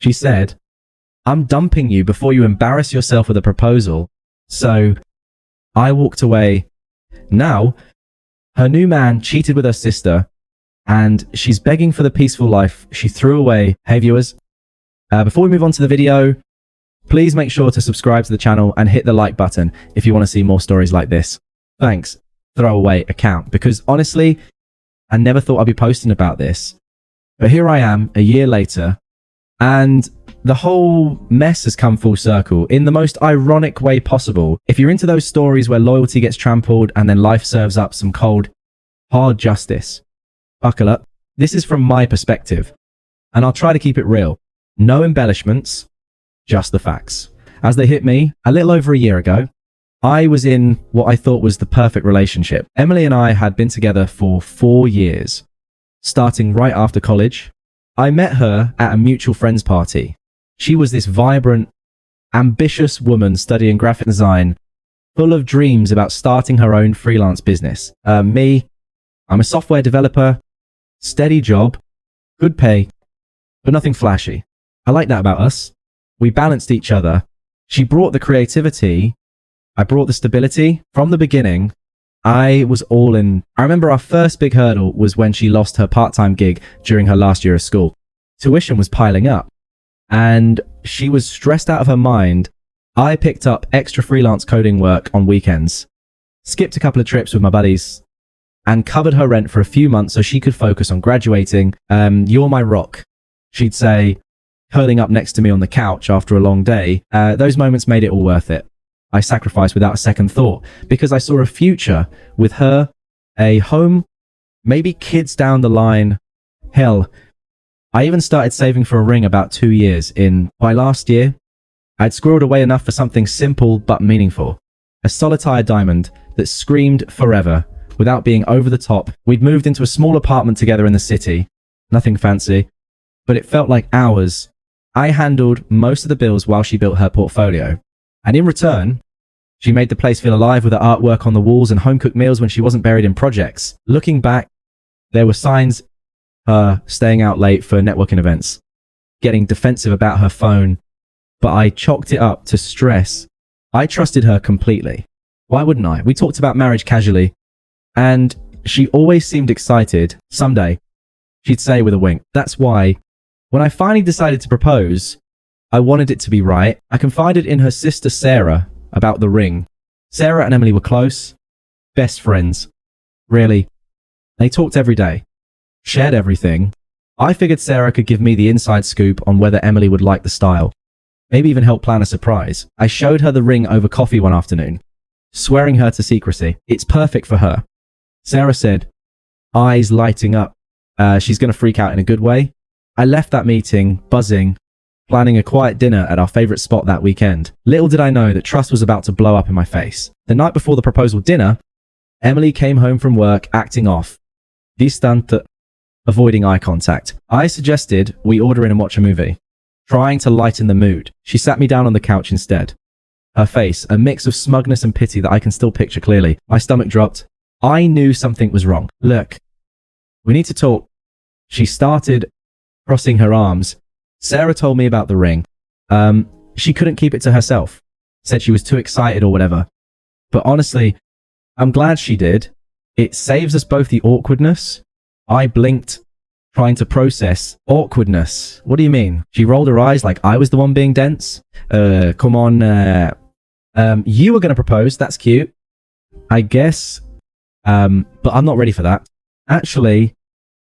She said, "I'm dumping you before you embarrass yourself with a proposal." So I walked away. Now, her new man cheated with her sister, and she's begging for the peaceful life she threw away. Hey viewers, before we move on to the video, please make sure to subscribe to the channel and hit the like button if you want to see more stories like this. Thanks, throwaway account, because honestly, I never thought I'd be posting about this. But here I am, a year later, and the whole mess has come full circle in the most ironic way possible. If you're into those stories where loyalty gets trampled and then life serves up some cold, hard justice, buckle up. This is from my perspective, and I'll try to keep it real. No embellishments, just the facts. As they hit me a little over a year ago, I was in what I thought was the perfect relationship. Emily and I had been together for 4 years, starting right after college. I met her at a mutual friends party. She was this vibrant, ambitious woman studying graphic design, full of dreams about starting her own freelance business. Me, I'm a software developer, steady job, good pay, but nothing flashy. I like that about us. We balanced each other. She brought the creativity, I brought the stability. From the beginning, I was all in. I remember our first big hurdle was when she lost her part-time gig during her last year of school. Tuition was piling up, and she was stressed out of her mind. I picked up extra freelance coding work on weekends, skipped a couple of trips with my buddies, and covered her rent for a few months so she could focus on graduating. You're my rock, she'd say, curling up next to me on the couch after a long day. Those moments made it all worth it. I sacrificed without a second thought because I saw a future with her, a home, maybe kids down the line. Hell, I even started saving for a ring about 2 years in. By last year, I'd squirreled away enough for something simple but meaningful. A solitaire diamond that screamed forever without being over the top. We'd moved into a small apartment together in the city. Nothing fancy, but it felt like hours. I handled most of the bills while she built her portfolio. And in return, she made the place feel alive with her artwork on the walls and home-cooked meals when she wasn't buried in projects. Looking back, there were signs, her staying out late for networking events, getting defensive about her phone, but I chalked it up to stress. I trusted her completely. Why wouldn't I? We talked about marriage casually, and she always seemed excited. Someday, she'd say with a wink. That's why, when I finally decided to propose, I wanted it to be right. I confided in her sister Sarah about the ring. Sarah and Emily were close, best friends. Really, they talked every day, shared everything. I figured Sarah could give me the inside scoop on whether Emily would like the style, maybe even help plan a surprise. I showed her the ring over coffee one afternoon, swearing her to secrecy. It's perfect for her. Sarah said, eyes lighting up. She's going to freak out in a good way. I left that meeting buzzing, planning a quiet dinner at our favorite spot that weekend. Little did I know that trust was about to blow up in my face. The night before the proposal dinner, Emily came home from work acting off, distant, avoiding eye contact. I suggested we order in and watch a movie, trying to lighten the mood. She sat me down on the couch instead. Her face, a mix of smugness and pity that I can still picture clearly. My stomach dropped. I knew something was wrong. Look, we need to talk. She started, crossing her arms. Sarah told me about the ring. She couldn't keep it to herself. Said she was too excited or whatever. But honestly, I'm glad she did. It saves us both the awkwardness. I blinked, trying to process awkwardness. What do you mean? She rolled her eyes like I was the one being dense. Come on. You were going to propose. That's cute, I guess. But I'm not ready for that. Actually,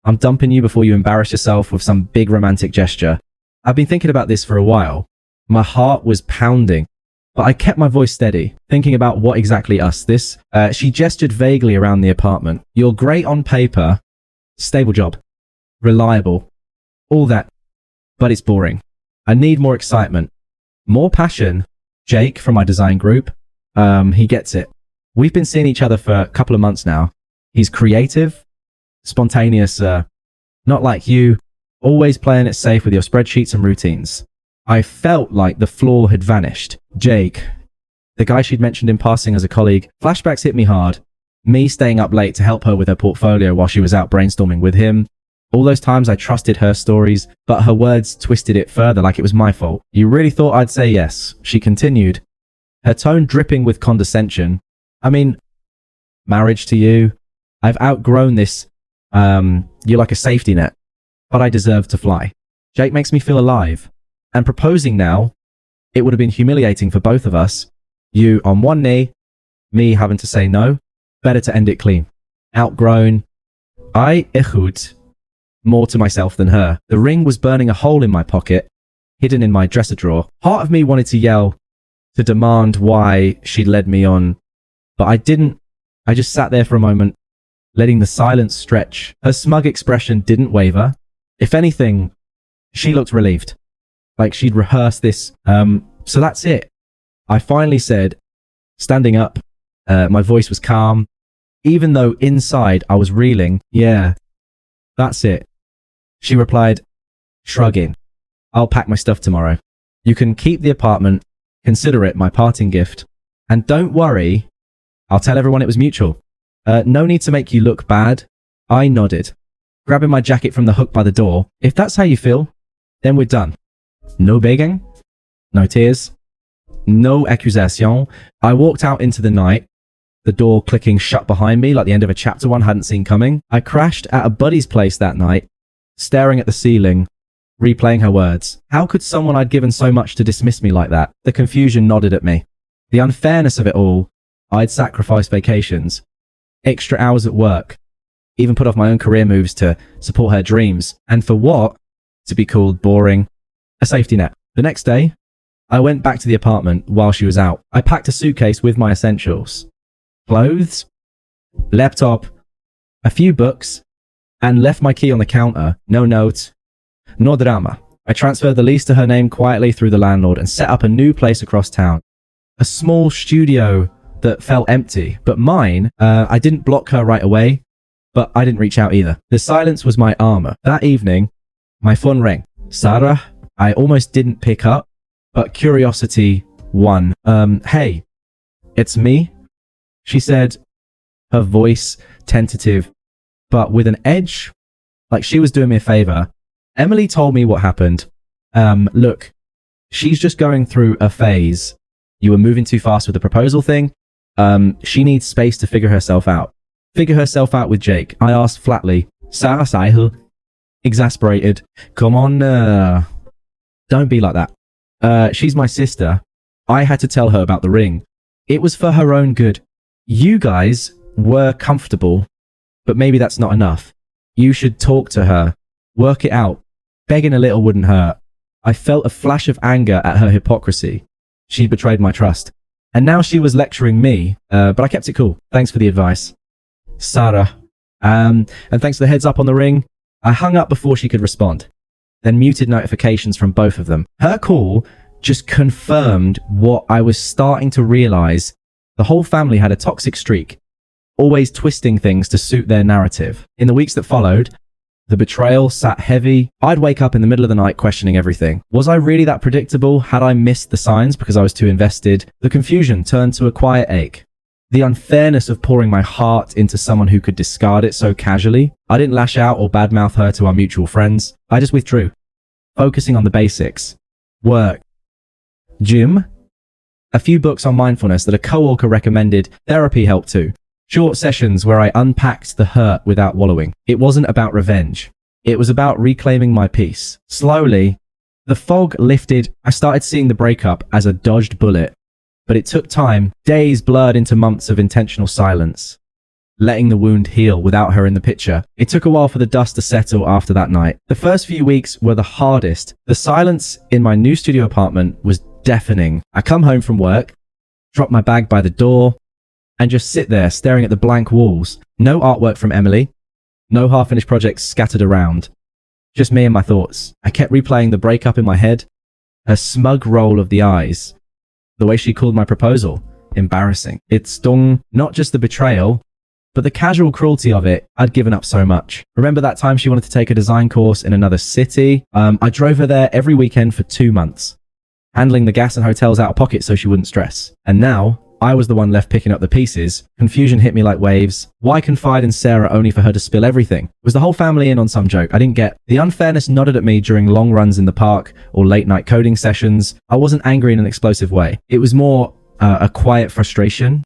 I'm dumping you before you embarrass yourself with some big romantic gesture. I've been thinking about this for a while. My heart was pounding, but I kept my voice steady, thinking about what exactly this. She gestured vaguely around the apartment. You're great on paper, stable job, reliable, all that, but it's boring. I need more excitement, more passion. Jake from my design group, he gets it. We've been seeing each other for a couple of months now. He's creative, spontaneous, not like you, always playing it safe with your spreadsheets and routines. I felt like the flaw had vanished. Jake, the guy she'd mentioned in passing as a colleague, flashbacks hit me hard. Me staying up late to help her with her portfolio while she was out brainstorming with him. All those times I trusted her stories, but her words twisted it further like it was my fault. You really thought I'd say yes, she continued, her tone dripping with condescension. I mean, marriage to you, I've outgrown this. You're like a safety net, but I deserve to fly. Jake makes me feel alive. And proposing now, it would have been humiliating for both of us. You on one knee, me having to say no. Better to end it clean. Outgrown. I ichud more to myself than her. The ring was burning a hole in my pocket, hidden in my dresser drawer. Part of me wanted to yell, to demand why she'd led me on, but I didn't. I just sat there for a moment, letting the silence stretch. Her smug expression didn't waver. If anything, she looked relieved, like she'd rehearsed this. So that's it. I finally said, standing up. My voice was calm, even though inside I was reeling. Yeah, that's it. She replied, shrugging. I'll pack my stuff tomorrow. You can keep the apartment. Consider it my parting gift. And don't worry, I'll tell everyone it was mutual. No need to make you look bad. I nodded, grabbing my jacket from the hook by the door. If that's how you feel, then we're done. No begging, no tears, no accusation. I walked out into the night, the door clicking shut behind me like the end of a chapter one hadn't seen coming. I crashed at a buddy's place that night, staring at the ceiling, replaying her words. How could someone I'd given so much to dismiss me like that? The confusion nodded at me. The unfairness of it all. I'd sacrificed vacations, extra hours at work, even put off my own career moves to support her dreams. And for what? To be called boring. A safety net. The next day, I went back to the apartment while she was out. I packed a suitcase with my essentials. Clothes, laptop, a few books, and left my key on the counter. No note, no drama. I transferred the lease to her name quietly through the landlord and set up a new place across town. A small studio that felt empty, but mine. I didn't block her right away, but I didn't reach out either. The silence was my armor. That evening, my phone rang. Sarah, I almost didn't pick up, but curiosity won. Hey, it's me, she said, her voice tentative, but with an edge, like she was doing me a favor. Emily told me what happened. Look, she's just going through a phase. You were moving too fast with the proposal thing. She needs space to figure herself out. Figure herself out with Jake. I asked flatly. Sarah Sahil, exasperated. Come on, don't be like that. She's my sister. I had to tell her about the ring. It was for her own good. You guys were comfortable, but maybe that's not enough. You should talk to her. Work it out. Begging a little wouldn't hurt. I felt a flash of anger at her hypocrisy. She betrayed my trust. And now she was lecturing me, but I kept it cool. Thanks for the advice, Sarah. And thanks for the heads up on the ring. I hung up before she could respond, then muted notifications from both of them. Her call just confirmed what I was starting to realize. The whole family had a toxic streak, always twisting things to suit their narrative. In the weeks that followed, the betrayal sat heavy. I'd wake up in the middle of the night questioning everything. Was I really that predictable? Had I missed the signs because I was too invested? The confusion turned to a quiet ache. The unfairness of pouring my heart into someone who could discard it so casually. I didn't lash out or badmouth her to our mutual friends. I just withdrew, focusing on the basics. Work, gym, a few books on mindfulness that a coworker recommended. Therapy helped too. Short sessions where I unpacked the hurt without wallowing. It wasn't about revenge. It was about reclaiming my peace. Slowly, the fog lifted. I started seeing the breakup as a dodged bullet, but it took time. Days blurred into months of intentional silence, letting the wound heal without her in the picture. It took a while for the dust to settle after that night. The first few weeks were the hardest. The silence in my new studio apartment was deafening. I come home from work, drop my bag by the door, and just sit there staring at the blank walls. No artwork from Emily, no half-finished projects scattered around. Just me and my thoughts. I kept replaying the breakup in my head, her smug roll of the eyes, the way she called my proposal embarrassing. It stung, not just the betrayal, but the casual cruelty of it. I'd given up so much. Remember that time she wanted to take a design course in another city? I drove her there every weekend for 2 months, handling the gas and hotels out of pocket so she wouldn't stress. And now, I was the one left picking up the pieces. Confusion hit me like waves. Why confide in Sarah only for her to spill everything? Was the whole family in on some joke? I didn't get. The unfairness nodded at me during long runs in the park or late night coding sessions. I wasn't angry in an explosive way. It was more a quiet frustration.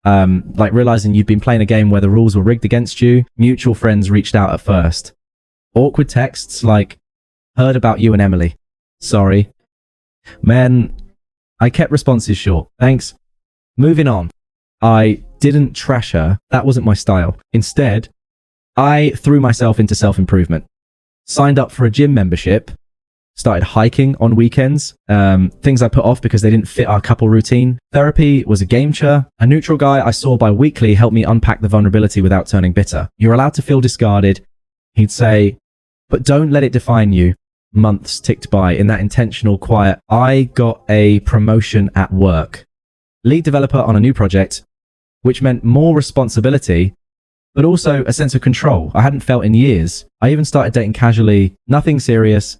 Like realizing you'd been playing a game where the rules were rigged against you. Mutual friends reached out at first. Awkward texts like, heard about you and Emily. Sorry. Man, I kept responses short. Thanks. Moving on. I didn't trash her. That wasn't my style. Instead, I threw myself into self-improvement. Signed up for a gym membership. Started hiking on weekends. Things I put off because they didn't fit our couple routine. Therapy was a game changer. A neutral guy I saw bi-weekly helped me unpack the vulnerability without turning bitter. You're allowed to feel discarded. He'd say, but don't let it define you. Months ticked by in that intentional quiet. I got a promotion at work. Lead developer on a new project, which meant more responsibility, but also a sense of control I hadn't felt in years. I even started dating casually, nothing serious,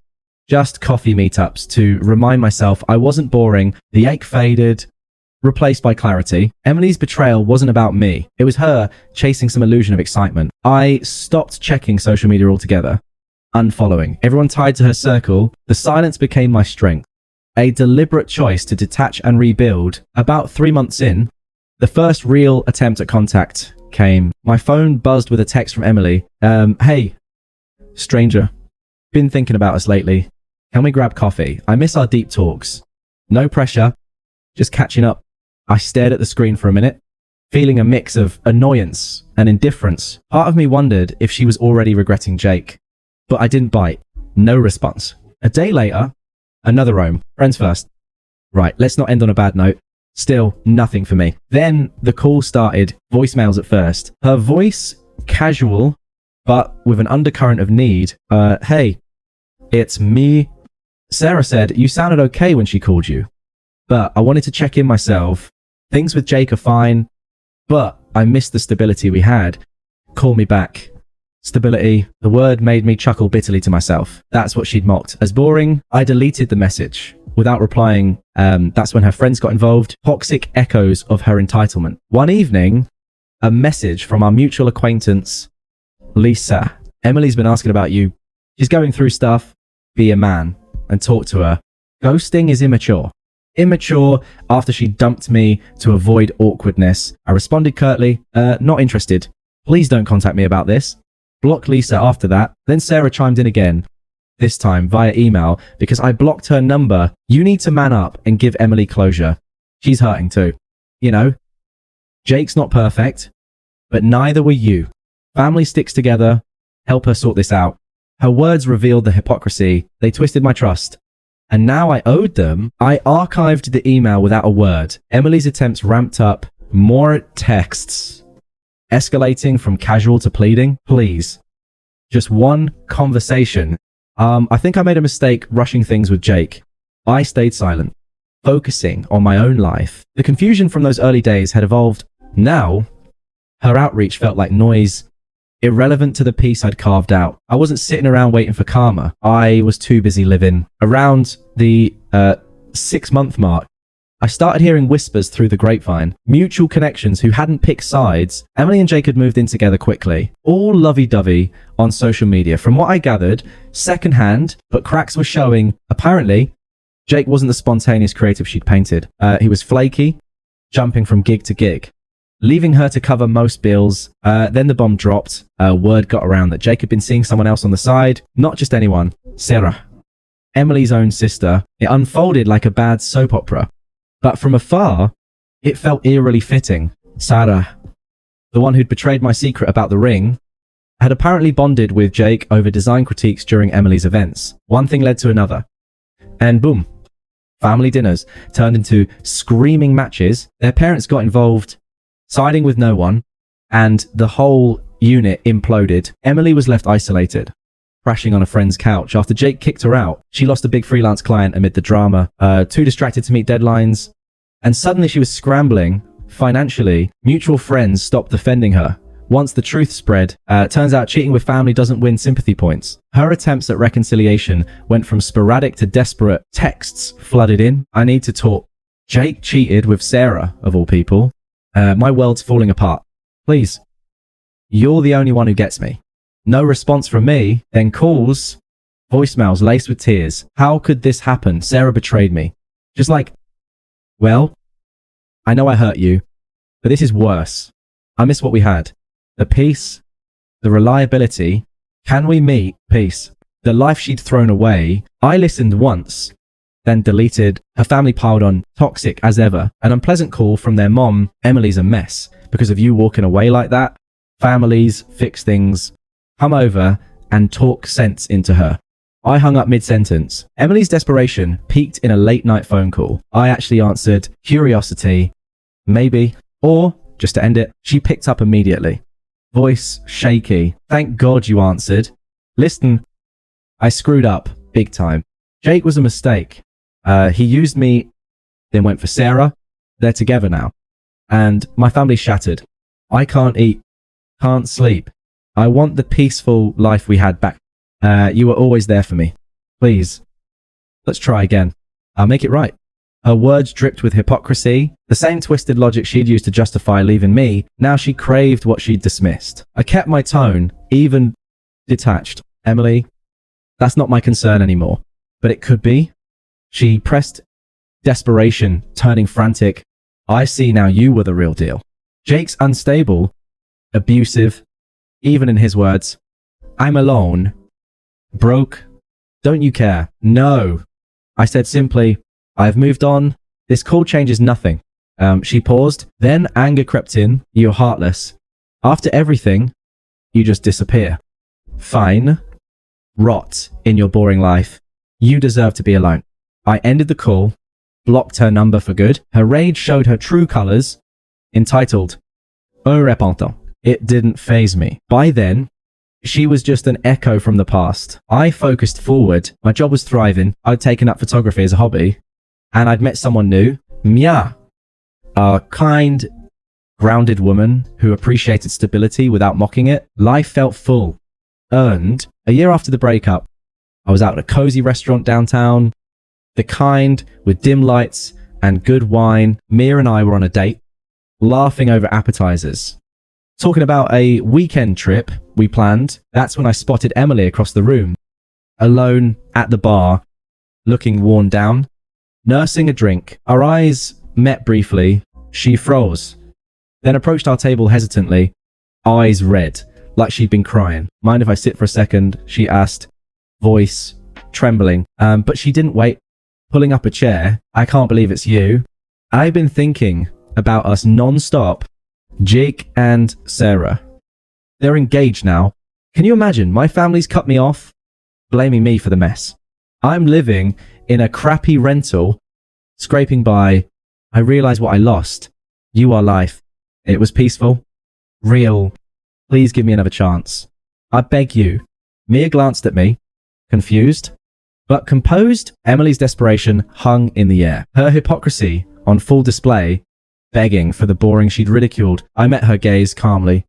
just coffee meetups to remind myself I wasn't boring. The ache faded, replaced by clarity. Emily's betrayal wasn't about me. It was her chasing some illusion of excitement. I stopped checking social media altogether, unfollowing everyone tied to her circle. The silence became my strength. A deliberate choice to detach and rebuild. About 3 months in, the first real attempt at contact came. My phone buzzed with a text from Emily. Hey, stranger. Been thinking about us lately. Can we grab coffee? I miss our deep talks. No pressure. Just catching up. I stared at the screen for a minute, feeling a mix of annoyance and indifference. Part of me wondered if she was already regretting Jake. But I didn't bite. No response. A day later, another roam. Friends first. Right, let's not end on a bad note. Still, nothing for me. Then the call started. Voicemails at first. Her voice, casual, but with an undercurrent of need. Hey, it's me. Sarah said, you sounded okay when she called you. But I wanted to check in myself. Things with Jake are fine, but I missed the stability we had. Call me back. Stability. The word made me chuckle bitterly to myself. That's what she'd mocked. As boring, I deleted the message. Without replying, that's when her friends got involved. Toxic echoes of her entitlement. One evening, a message from our mutual acquaintance, Lisa. Emily's been asking about you. She's going through stuff. Be a man and talk to her. Ghosting is immature. Immature after she dumped me to avoid awkwardness. I responded curtly, not interested. Please don't contact me about this. Blocked Lisa after that. Then Sarah chimed in again, this time via email, because I blocked her number. You need to man up and give Emily closure. She's hurting too. You know, Jake's not perfect, but neither were you. Family sticks together. Help her sort this out. Her words revealed the hypocrisy. They twisted my trust. And now I owed them. I archived the email without a word. Emily's attempts ramped up. More texts. Escalating from casual to pleading. Please. Just one conversation. I think I made a mistake rushing things with Jake. I stayed silent, focusing on my own life. The confusion from those early days had evolved. Now, her outreach felt like noise, irrelevant to the peace I'd carved out. I wasn't sitting around waiting for karma. I was too busy living. Around the 6-month mark, I started hearing whispers through the grapevine. Mutual connections who hadn't picked sides. Emily and Jake had moved in together quickly. All lovey-dovey on social media. From what I gathered, secondhand, but cracks were showing. Apparently, Jake wasn't the spontaneous creative she'd painted. He was flaky, jumping from gig to gig, leaving her to cover most bills. Then the bomb dropped. Word got around that Jake had been seeing someone else on the side. Not just anyone. Sarah, Emily's own sister. It unfolded like a bad soap opera. But from afar, it felt eerily fitting. Sarah, the one who'd betrayed my secret about the ring, had apparently bonded with Jake over design critiques during Emily's events. One thing led to another. And boom, family dinners turned into screaming matches. Their parents got involved, siding with no one, and the whole unit imploded. Emily was left isolated, crashing on a friend's couch after Jake kicked her out. She lost a big freelance client amid the drama, too distracted to meet deadlines, and suddenly she was scrambling financially. Mutual friends stopped defending her. Once the truth spread, turns out cheating with family doesn't win sympathy points. Her attempts at reconciliation went from sporadic to desperate. Texts flooded in. I need to talk. Jake cheated with Sarah, of all people. My world's falling apart. Please. You're the only one who gets me. No response from me, then calls, voicemails laced with tears. How could this happen? Sarah betrayed me. Just like, well, I know I hurt you, but this is worse. I miss what we had. The peace, the reliability. Can we meet? Peace. The life she'd thrown away. I listened once, then deleted. Her family piled on, toxic as ever. An unpleasant call from their mom. Emily's a mess because of you walking away like that. Families fix things. Come over and talk sense into her. I hung up mid-sentence. Emily's desperation peaked in a late-night phone call. I actually answered, curiosity, maybe, or, just to end it, she picked up immediately. Voice shaky. Thank God you answered. Listen, I screwed up, big time. Jake was a mistake. He used me, then went for Sarah. They're together now. And my family's shattered. I can't eat, can't sleep. I want the peaceful life we had back. You were always there for me. Please, let's try again. I'll make it right. Her words dripped with hypocrisy. The same twisted logic she'd used to justify leaving me. Now she craved what she'd dismissed. I kept my tone, even detached. Emily, that's not my concern anymore. But it could be. She pressed desperation, turning frantic. I see now you were the real deal. Jake's unstable, abusive, even in his words. I'm alone. Broke. Don't you care? No. I said simply, I've moved on. This call changes nothing. She paused. Then anger crept in. You're heartless. After everything, you just disappear. Fine. Rot in your boring life. You deserve to be alone. I ended the call, blocked her number for good. Her rage showed her true colors. Entitled, Irrepentant. It didn't faze me. By then, she was just an echo from the past. I focused forward. My job was thriving. I'd taken up photography as a hobby. And I'd met someone new. Mia. A kind, grounded woman who appreciated stability without mocking it. Life felt full. Earned. A year after the breakup, I was out at a cozy restaurant downtown. The kind, with dim lights and good wine. Mia and I were on a date, laughing over appetizers. Talking about a weekend trip we planned. That's when I spotted Emily across the room, alone at the bar, looking worn down, nursing a drink. Our eyes met briefly. She froze, then approached our table hesitantly, eyes red, like she'd been crying. Mind if I sit for a second? She asked, voice trembling. But she didn't wait. Pulling up a chair. I can't believe it's you. I've been thinking about us non-stop. Jake and Sarah. They're engaged now. Can you imagine? My family's cut me off, blaming me for the mess. I'm living in a crappy rental, scraping by. I realize what I lost. You are life. It was peaceful, real. Please give me another chance. I beg you. Mia glanced at me, confused, but composed. Emily's desperation hung in the air. Her hypocrisy on full display, begging for the boring she'd ridiculed. I met her gaze calmly.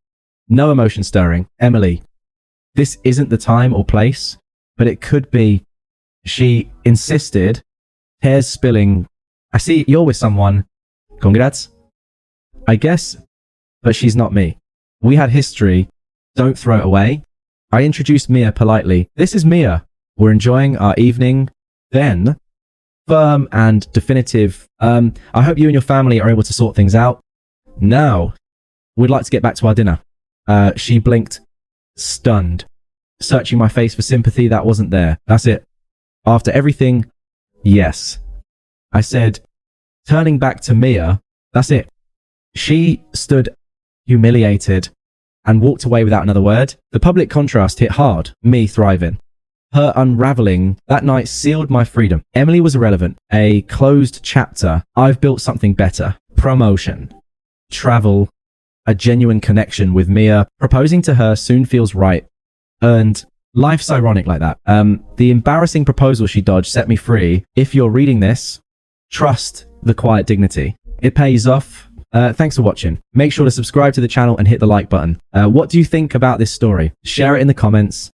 No emotion stirring. Emily, this isn't the time or place, but it could be. She insisted, tears spilling. I see you're with someone. Congrats. I guess, but she's not me. We had history. Don't throw it away. I introduced Mia politely. This is Mia. We're enjoying our evening. Then, firm and definitive. I hope you and your family are able to sort things out. Now, we'd like to get back to our dinner. She blinked, stunned, searching my face for sympathy that wasn't there. That's it. After everything, yes. I said, turning back to Mia, that's it. She stood humiliated and walked away without another word. The public contrast hit hard, me thriving. Her unraveling that night sealed my freedom. Emily was irrelevant, a closed chapter. I've built something better. Promotion, travel, a genuine connection with Mia. Proposing to her soon feels right. Earned. Life's ironic like that. The embarrassing proposal she dodged set me free. If you're reading this, trust the quiet dignity. It pays off. Thanks for watching. Make sure to subscribe to the channel and hit the like button. What do you think about this story? Share it in the comments.